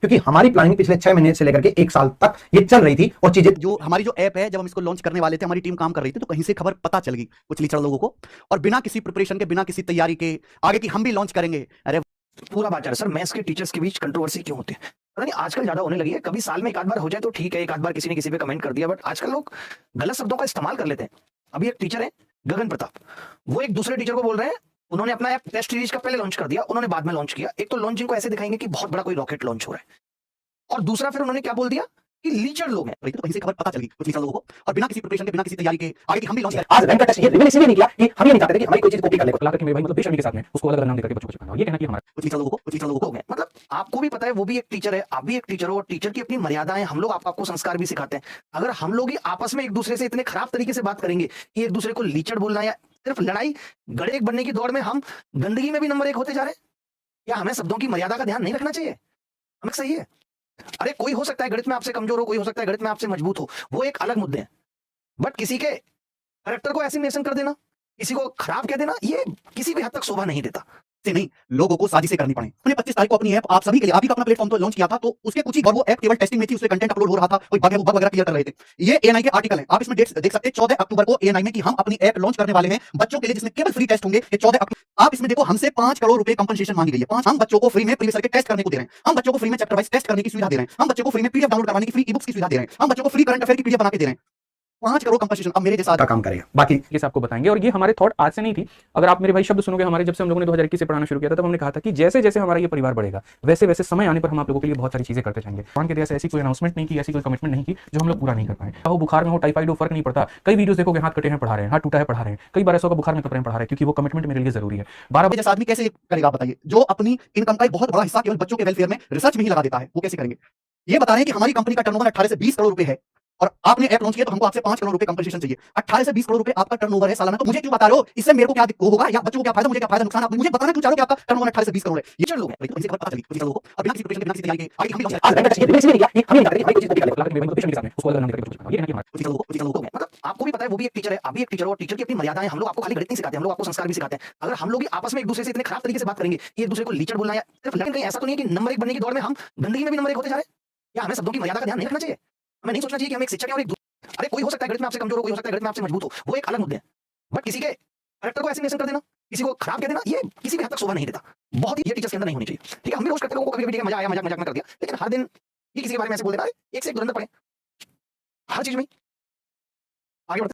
क्योंकि हमारी प्लानिंग पिछले 6 महीने से लेकर के 1 साल तक ये चल रही थी और चीजें जो हमारी जो ऐप है, जब हम इसको लॉन्च करने वाले थे, हमारी टीम काम कर रही थी, तो कहीं से खबर पता चल गई कुछ लीचड़ लोगों को, और बिना किसी प्रिपरेशन के, बिना किसी तैयारी के आगे की हम भी लॉन्च करेंगे। अरे पूरा बात सर, मैथ्स के टीचर्स के बीच कंट्रोवर्सी क्यों होती है पता नहीं, आजकल ज्यादा होने लगी है। कभी साल में एक आध बार हो जाए तो ठीक है, एक आध बार किसी ने किसी पे कमेंट कर दिया, बट आजकल लोग गलत शब्दों का इस्तेमाल कर लेते हैं। अभी एक टीचर है गगन प्रताप, वो एक दूसरे टीचर को बोल रहे हैं, उन्होंने अपना ऐप टेस्ट सीरीज का पहले लॉन्च कर दिया, उन्होंने बाद में लॉन्च किया। एक तो लॉन्चिंग को ऐसे दिखाएंगे कि बहुत बड़ा कोई रॉकेट लॉन्च हो रहा है, और दूसरा फिर उन्होंने क्या बोल दिया कि लीचर लोग हैं, तो कहीं से खबर पता चल गई कुछ लीचड़ लोगों को, और बिना किसी प्रिपरेशन के, बिना किसी तैयारी के आगे की हम भी लॉन्च आज रैंक का टेस्ट ये रिवील इसलिए नहीं किया कि हम ये नहीं चाहते थे कि हमारी कोई चीज कॉपी कर ले, ला करके मेरे भाई मतलब बेशर्मी के साथ में उसको अलग अलग नाम देकर के बच्चों को चिपकाना, और ये कहना कि हमारा कुछ लीचड़ लोगों को हो गए। मतलब आपको भी पता है, वो भी एक टीचर है, आप भी एक टीचर हो, और टीचर की अपनी मर्यादाएं, हम लोग आपको संस्कार भी सिखाते हैं। अगर हम लोग ही आपस में एक दूसरे से इतने खराब तरीके से बात करेंगे कि एक दूसरे को लीचड़ बोलना, या सिर्फ लड़ाई गड़े बनने की दौड़ में हम गंदगी में भी नंबर 1 होते जा रहे हैं, या हमें शब्दों की मर्यादा का ध्यान नहीं रखना चाहिए? हमें सही है। अरे कोई हो सकता है गणित में आपसे कमजोर हो, कोई हो सकता है गणित में आपसे मजबूत हो, वो एक अलग मुद्दे हैं, बट किसी के कैरेक्टर को एसिमिनेशन कर देना, किसी को खराब कह देना, ये किसी भी हद तक शोभा नहीं देता। से नहीं, लोगों को साजिशें करनी पड़े। हमने 25 तारीख को अपनी ऐप आप सभी के लिए, आप ही का अपना प्लेटफॉर्म तो लॉन्च किया था, तो उसके कुछ ही, और वो ऐप केवल टेस्टिंग में थी, उसमें कंटेंट अपलोड हो रहा था, कोई बग वगैरह क्लियर कर रहे थे। ये एएनआई के आर्टिकल है, आप इसमें देख सकते हैं 14 अक्टूबर को एएनआई में कि हम अपनी ऐप लॉन्च करने वाले हैं बच्चों के लिए, जिसमें केवल फ्री टेस्ट होंगे। ये 14 अक्टूबर, आप इसमें देखो, हमसे 5 करोड़ रुपए कंपनसेशन मांगी गई है। हम बच्चों को फ्री में प्रीवियस के टेस्ट करने को दे रहे हैं, हम बच्चों को फ्री में चैप्टर वाइज टेस्ट करने की सुविधा दे रहे हैं, हम बच्चों को फ्री में पीडीएफ डाउनलोड करवाने की फ्री ई बुक्स की सुविधा दे रहे हैं, हम बच्चों को फ्री करंट अफेयर की पीडीएफ बना के दे रहे हैं। 5 करोड़ कंपनसेशन अब मेरे जैसा का काम करेगा। बाकी ये आपको बताएंगे, और ये हमारे थॉट आज से नहीं थी। अगर आप मेरे भाई शब्द सुनोगे, हमारे जब से हम लोगों ने 2021 से पढ़ाना शुरू किया था, तब हमने कहा था कि जैसे जैसे हमारा ये परिवार बढ़ेगा, वैसे वैसे समय आने पर हम आप लोगों के लिए बहुत सारी चीजें करते जाएंगे। भगवान के दया से ऐसी कोई अनाउंसमेंट नहीं की, ऐसी कोई कमिटमेंट नहीं की जो हम लोग पूरा नहीं कर पाए। हो बुखार में हो, टाइफाइड हो, फर्क नहीं पड़ता। कई वीडियोस देखोगे, हाथ कटे हैं पढ़ा रहे हैं, हाथ टूटा है पढ़ा रहे हैं, कई बार ऐसा बुखार में कपड़े पढ़ा रहे हैं, क्योंकि वो कमिटमेंट मेरे लिए जरूरी है। 12 बजे जैसा आदमी कैसे करेगा बताइए, जो अपनी इनकम का एक बहुत बड़ा हिस्सा केवल बच्चों के वेलफेयर में, रिसर्च में ही लगा देता है, वो कैसे करेंगे? ये बता रहे हैं कि हमारी कंपनी का टर्नओवर 18 से 20 करोड़ रुपए है, और आपने ऐप लॉन्च किया तो हमको आपसे 5 करोड़ रुपए कंपनसेशन चाहिए। 18 से 20 करोड़ रुपए आपका टर्नओवर है सालाना, तो मुझे क्यों बता रहे हो? इससे मेरे को क्या होगा, या बच्चों को क्या फायदा, मुझे क्या फायदा, नुकसान? आप मुझे बताना क्यों चाह रहे हो कि आपका टर्नओवर 18 से 20 करोड़ है? ये चल लोग हैं, तो इनसे खबर पता चली कुछ लोगों को, और बिना किसी प्रिपरेशन के, बिना किसी तैयारी के आगे हम भी लॉन्च आज रैंक का टेस्ट ये रिवील इसलिए नहीं किया कि हम ये नहीं चाहते थे कि हमारी कोई चीज कॉपी कर ले। ला करके मेरे भाई बेशर्मी के साथ में उसको अलग अलग नाम देकर के बच्चों को चिपकाना, ये कहना कि हमारा कुछ लोगों को मतलब आपको भी पता है, वो भी एक टीचर है, आप भी एक टीचर हो, और टीचर की अपनी मर्यादाएं, हम लोग आपको खाली गणित नहीं सिखाते, हम लोग आपको संस्कार भी सिखाते हैं। अगर हम लोग ही आपस में एक दूसरे से इतने खराब तरीके से बात करेंगे कि एक दूसरे को लीचड़ बोलना, या सिर्फ लड़ाई, कहीं ऐसा तो नहीं है कि नंबर 1 बनने की दौड़ में हम गंदगी में भी नंबर 1 होते जा रहे हैं, या हमें शब्दों की मर्यादा का ध्यान नहीं रखना चाहिए? हमें नहीं सोचना चाहिए कि हम एक शिक्षक हैं और एक अरे कोई हो सकता है गणित में आपसे कमजोर हो, कोई हो सकता है गणित में आपसे मजबूत हो, वो एक अलग मुद्दे हैं, बट किसी के कैरेक्टर को एसिमिनेशन कर देना, किसी को खराब कह देना, ये किसी भी हद तक शोभा नहीं देता। बहुत ही ये टीचर्स के अंदर नहीं होनी चाहिए। ठीक है, हम भी रोज करते हैं, लोगों को कभी-कभी मजा आया, मजाक में कर दिया, लेकिन हर दिन ये किसी के बारे में ऐसे बोल देना, एक से एक दुरंत पड़े हर चीज में। आगे बढ़ते